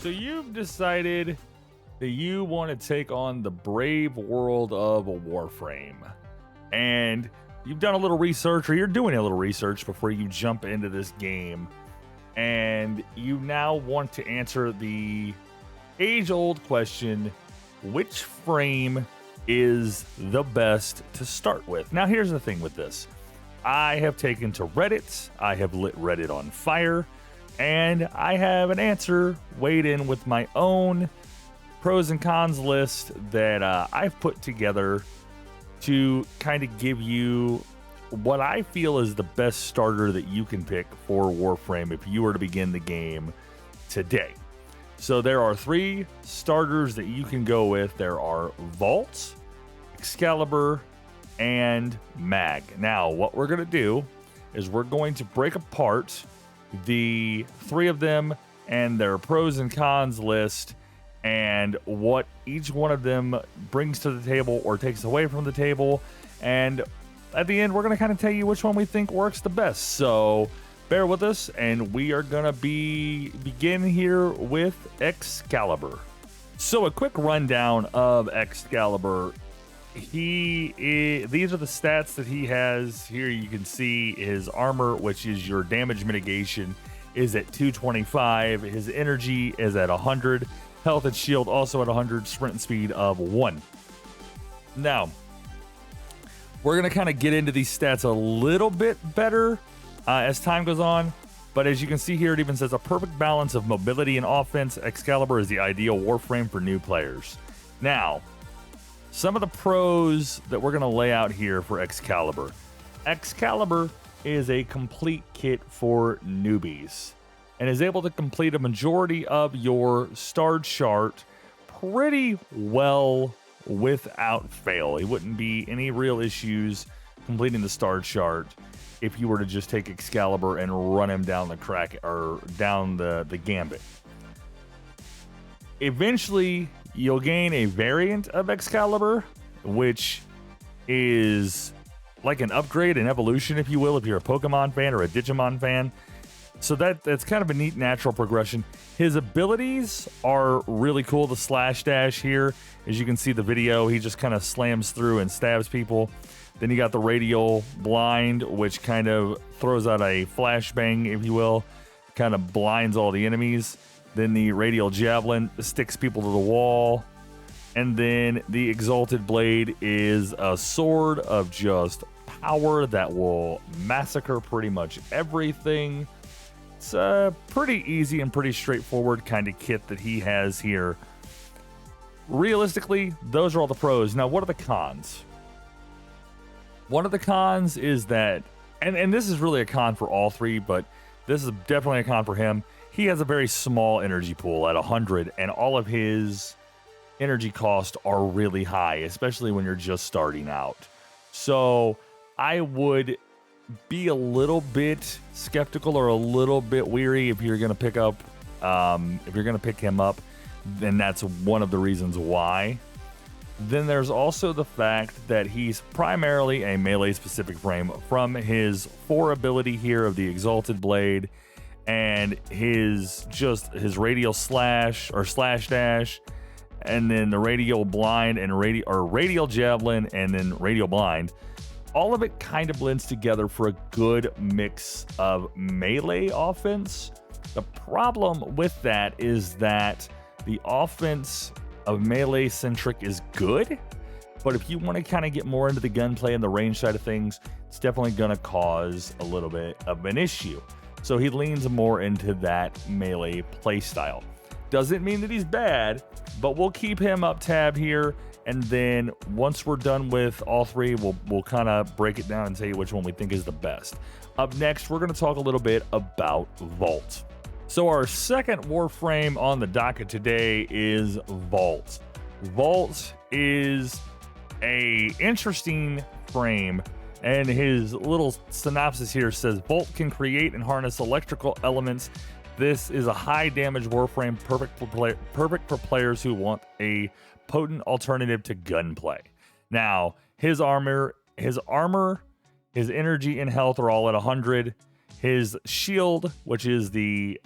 So you've decided that you want to take on the brave world of a Warframe. And you've done a little research, or you're doing a little research before you jump into this game. And you now want to answer the age-old question, which frame is the best to start with? Now, here's the thing with this. I have taken to Reddit. I have lit Reddit on fire. And I have an answer weighed in with my own pros and cons list that I've put together to kind of give you what I feel is the best starter that you can pick for Warframe if you were to begin the game today. So there are 3 starters that you can go with. There are Vault, Excaliber, and Mag. Now, what we're going to do is we're going to break apart the 3 of them and their pros and cons list and what each one of them brings to the table or takes away from the table. And at the end, we're going to kind of tell you which one we think works the best. So bear with us, and we are going to begin here with Excaliber. So a quick rundown of Excaliber. These are the stats that he has here. You can see his armor, which is your damage mitigation, is at 225. His energy is at 100. Health and shield also at 100. Sprint and speed of 1. Now, we're going to kind of get into these stats a little bit better as time goes on. But as you can see here, it even says a perfect balance of mobility and offense. Excaliber is the ideal Warframe for new players. Now, some of the pros that we're going to lay out here for Excaliber. Excaliber is a complete kit for newbies and is able to complete a majority of your starred chart pretty well without fail. It wouldn't be any real issues completing the starred chart if you were to just take Excaliber and run him down the crack or down the gambit. Eventually, you'll gain a variant of Excaliber, which is like an upgrade, an evolution, if you will, if you're a Pokemon fan or a Digimon fan. So that's kind of a neat natural progression. His abilities are really cool. The slash dash here, as you can see the video, he just kind of slams through and stabs people. Then you got the radial blind, which kind of throws out a flashbang, if you will, kind of blinds all the enemies. Then the radial javelin sticks people to the wall. And then the exalted blade is a sword of just power that will massacre pretty much everything. It's a pretty easy and pretty straightforward kind of kit that he has here. Realistically, those are all the pros. Now, what are the cons? One of the cons is that, and this is really a con for all 3, but this is definitely a con for him. He has a very small energy pool at 100, and all of his energy costs are really high, especially when you're just starting out. So I would be a little bit skeptical or a little bit weary if you're going to pick him up, then that's one of the reasons why. Then there's also the fact that he's primarily a melee specific frame from his 4 ability here of the Exalted Blade and his radial slash or slash dash, and then the radial blind and radial javelin and then radial blind. All of it kind of blends together for a good mix of melee offense. The problem with that is that the offense of melee centric is good, but if you want to kind of get more into the gunplay and the range side of things, it's definitely going to cause a little bit of an issue. So he leans more into that melee playstyle. Doesn't mean that he's bad, but we'll keep him up tab here. And then once we're done with all 3, we'll kind of break it down and tell you which one we think is the best. Up next, we're going to talk a little bit about Vault. So our second Warframe on the docket today is Vault. Vault is a interesting frame, and his little synopsis here says Vault can create and harness electrical elements. This is a high damage Warframe, perfect for players who want a potent alternative to gunplay. Now, his armor, his energy and health are all at 100. His shield, which is the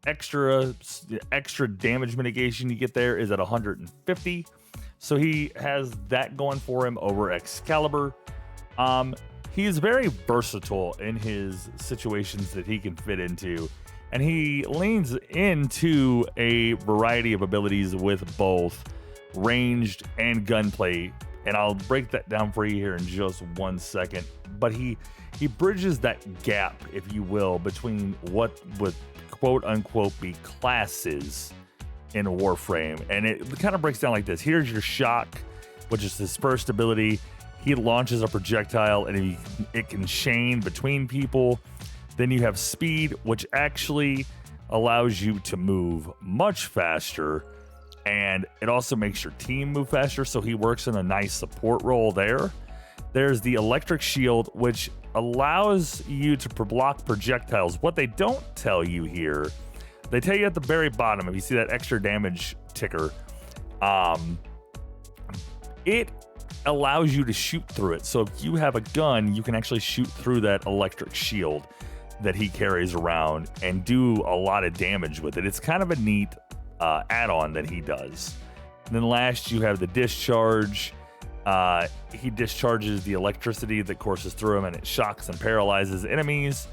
extra damage mitigation you get there is at 150. So he has that going for him over Excaliber. He's very versatile in his situations that he can fit into, and he leans into a variety of abilities with both ranged and gunplay. And I'll break that down for you here in just 1 second. But he bridges that gap, if you will, between what would quote unquote be classes in Warframe. And it kind of breaks down like this. Here's your shock, which is his first ability. He launches a projectile and it can chain between people. Then you have speed, which actually allows you to move much faster. And it also makes your team move faster. So he works in a nice support role there. There's the electric shield, which allows you to block projectiles. What they don't tell you here, they tell you at the very bottom, if you see that extra damage ticker, it allows you to shoot through it. So if you have a gun, you can actually shoot through that electric shield that he carries around and do a lot of damage with it. It's kind of a neat add-on that he does. And then last, you have the discharge. He discharges the electricity that courses through him, and it shocks and paralyzes enemies.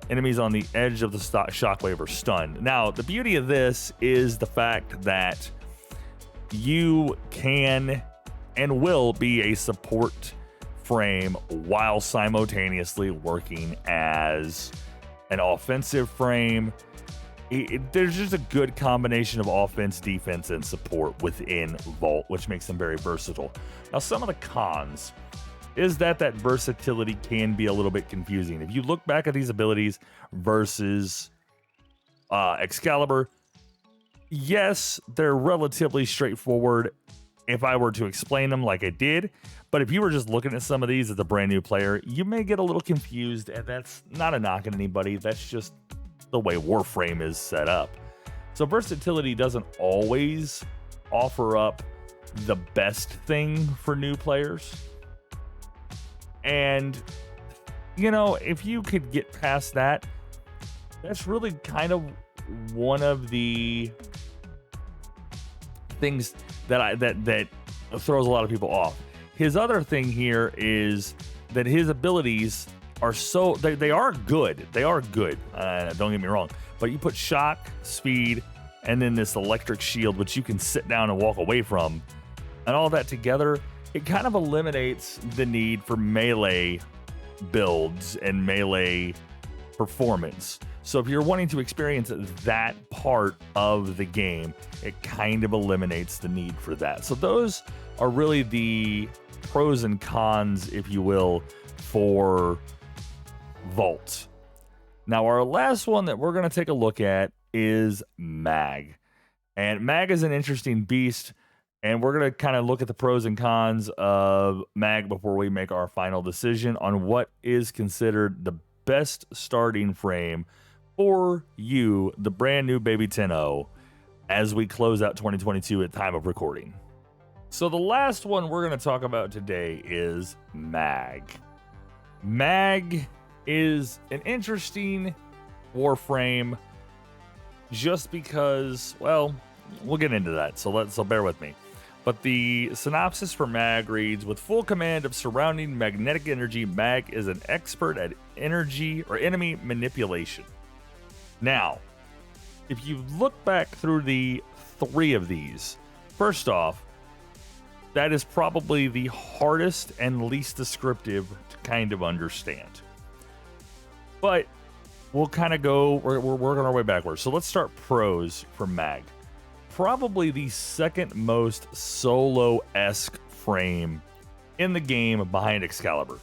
Enemies on the edge of the shockwave are stunned. Now, the beauty of this is the fact that you can and will be a support frame while simultaneously working as an offensive frame. There's just a good combination of offense, defense, and support within Vault, which makes them very versatile. Now, some of the cons is that versatility can be a little bit confusing. If you look back at these abilities versus Excaliber, yes, they're relatively straightforward if I were to explain them like I did. But if you were just looking at some of these as a brand new player, you may get a little confused, and that's not a knock on anybody. That's just the way Warframe is set up. So versatility doesn't always offer up the best thing for new players. And, you know, if you could get past that, that's really kind of one of the things that throws a lot of people off. His other thing here is that his abilities are so they are good. They are good. Don't get me wrong. But you put shock, speed, and then this electric shield, which you can sit down and walk away from, and all that together, it kind of eliminates the need for melee builds and melee performance. So if you're wanting to experience that part of the game, it kind of eliminates the need for that. So those are really the pros and cons, if you will, for Vault. Now, our last one that we're going to take a look at is Mag. And Mag is an interesting beast, and we're going to kind of look at the pros and cons of Mag before we make our final decision on what is considered the best starting frame for you, the brand new Baby 10.0, as we close out 2022 at time of recording. So the last one we're going to talk about today is Mag. Mag is an interesting Warframe just because, well, we'll get into that, so bear with me. But the synopsis for Mag reads, with full command of surrounding magnetic energy, Mag is an expert at energy or enemy manipulation. Now, if you look back through the three of these, first off, that is probably the hardest and least descriptive to kind of understand. But we'll kind of we're working our way backwards. So let's start pros for Mag. Probably the second most solo-esque frame in the game behind Excaliber.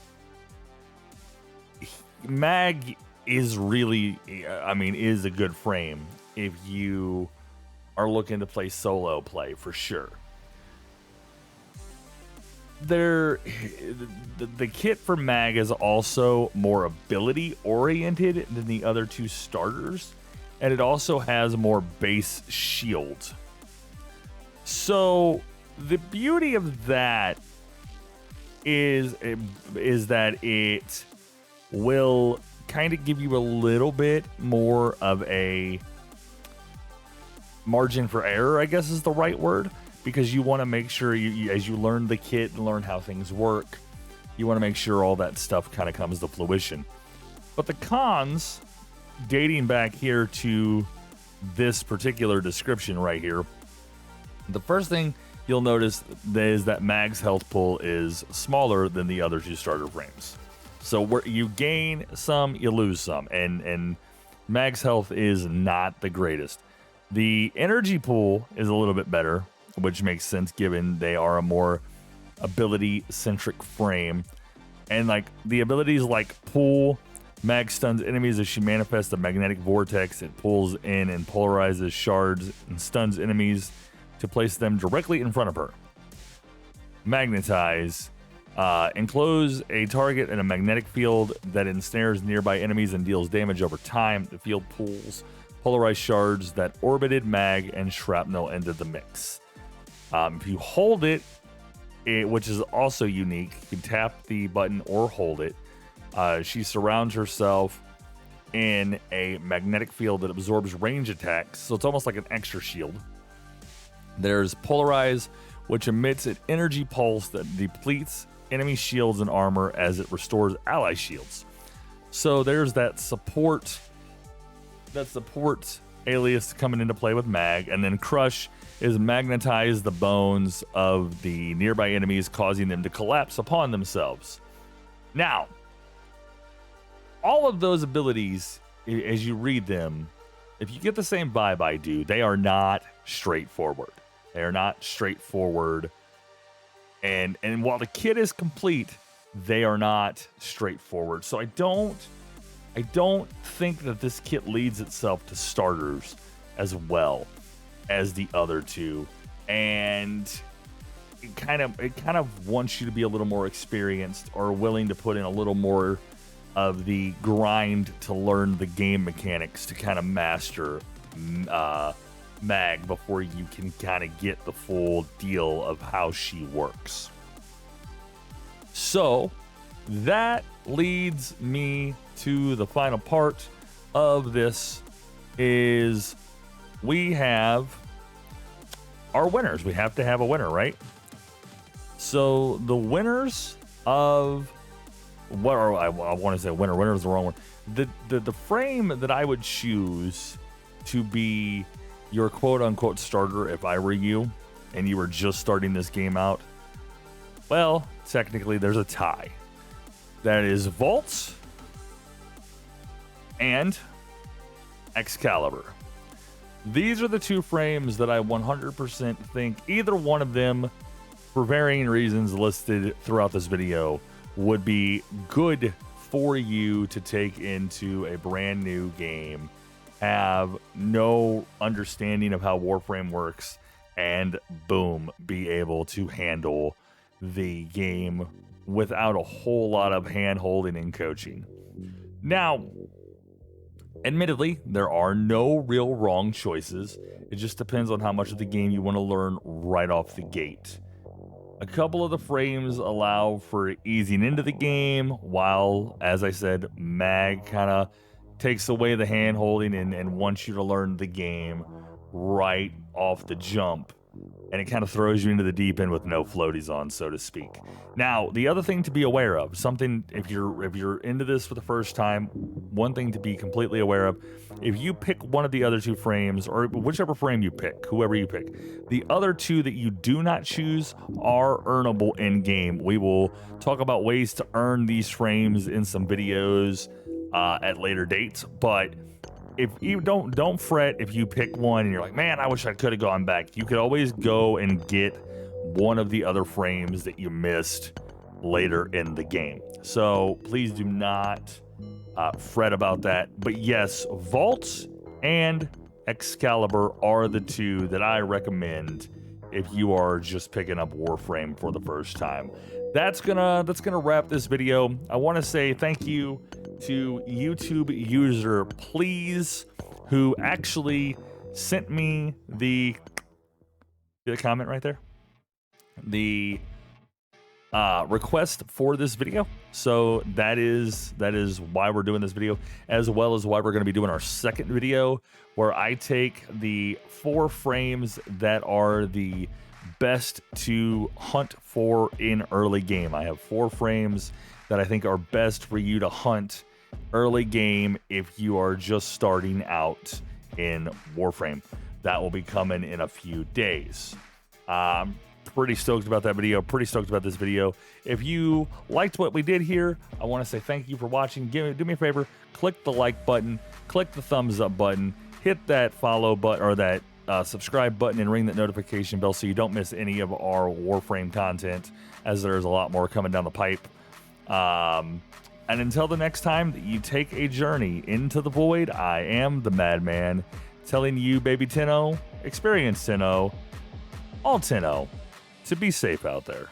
Mag is really, is a good frame if you are looking to play solo play, for sure. The kit for Mag is also more ability oriented than the other two starters, and it also has more base shield. So the beauty of that is that it will kind of give you a little bit more of a margin for error, I guess is the right word, because you want to make sure you as you learn the kit and learn how things work, you want to make sure all that stuff kind of comes to fruition. But the cons, dating back here to this particular description right here, the first thing you'll notice is that Mag's health pool is smaller than the other 2 starter frames. So where you gain some, you lose some, and Mag's health is not the greatest. The energy pool is a little bit better, which makes sense given they are a more ability-centric frame. And like the abilities like pull, Mag stuns enemies as she manifests a magnetic vortex. It pulls in and polarizes shards and stuns enemies to place them directly in front of her. Magnetize. Enclose a target in a magnetic field that ensnares nearby enemies and deals damage over time. The field pulls polarized shards that orbited Mag and shrapnel into the mix. If you hold it, which is also unique, you can tap the button or hold it. She surrounds herself in a magnetic field that absorbs range attacks, so it's almost like an extra shield. There's Polarize, which emits an energy pulse that depletes enemy shields and armor as it restores ally shields. So there's that support alias coming into play with Mag. And then Crush is magnetize the bones of the nearby enemies, causing them to collapse upon themselves. Now, all of those abilities, as you read them, if you get the same vibe I do, they are not straightforward. They are not straightforward. And while the kit is complete, they are not straightforward. So I don't think that this kit leads itself to starters as well as the other 2. And it kind of wants you to be a little more experienced or willing to put in a little more of the grind to learn the game mechanics to kind of master Mag before you can kind of get the full deal of how she works. So that leads me to the final part of this is we have our winners. We have to have a winner, right? So the winners of what are I want to say winner. Winner is the wrong one. The frame that I would choose to be your quote-unquote starter if I were you and you were just starting this game out, well, technically there's a tie. That is Vaults and Excaliber. These are the 2 frames that I 100% think either one of them, for varying reasons listed throughout this video, would be good for you to take into a brand new game, have no understanding of how Warframe works, and boom, be able to handle the game without a whole lot of hand-holding and coaching. Now, admittedly, there are no real wrong choices. It just depends on how much of the game you want to learn right off the gate. A couple of the frames allow for easing into the game, while, as I said, Mag kind of takes away the hand-holding and wants you to learn the game right off the jump. And it kind of throws you into the deep end with no floaties on, so to speak. Now, the other thing to be aware of, something if you're into this for the first time, one thing to be completely aware of, if you pick one of the other 2 frames, or whichever frame you pick, whoever you pick, the other 2 that you do not choose are earnable in game. We will talk about ways to earn these frames in some videos at later dates, but if you don't fret if you pick one and you're like, man, I wish I could have gone back. You could always go and get one of the other frames that you missed later in the game. So please do not fret about that. But yes, Vaults and Excaliber are the 2 that I recommend if you are just picking up Warframe for the first time. That's gonna wrap this video. I want to say thank you to YouTube user Please, who actually sent me the comment right there, the request for this video. So that is why we're doing this video, as well as why we're going to be doing our second video, where I take the 4 frames that are the best to hunt for in early game. I have 4 frames that I think are best for you to hunt early game if you are just starting out in Warframe. That will be coming in a few days. Pretty stoked about that video, pretty stoked about this video. If you liked what we did here, I want to say thank you for watching. Do me a favor, click the like button, click the thumbs up button, hit that follow button or that subscribe button, and ring that notification bell so you don't miss any of our Warframe content, as there's a lot more coming down the pipe. And until the next time that you take a journey into the void, I am the Madman, telling you, baby 10-0, experience 10-0, all 10-0, to be safe out there.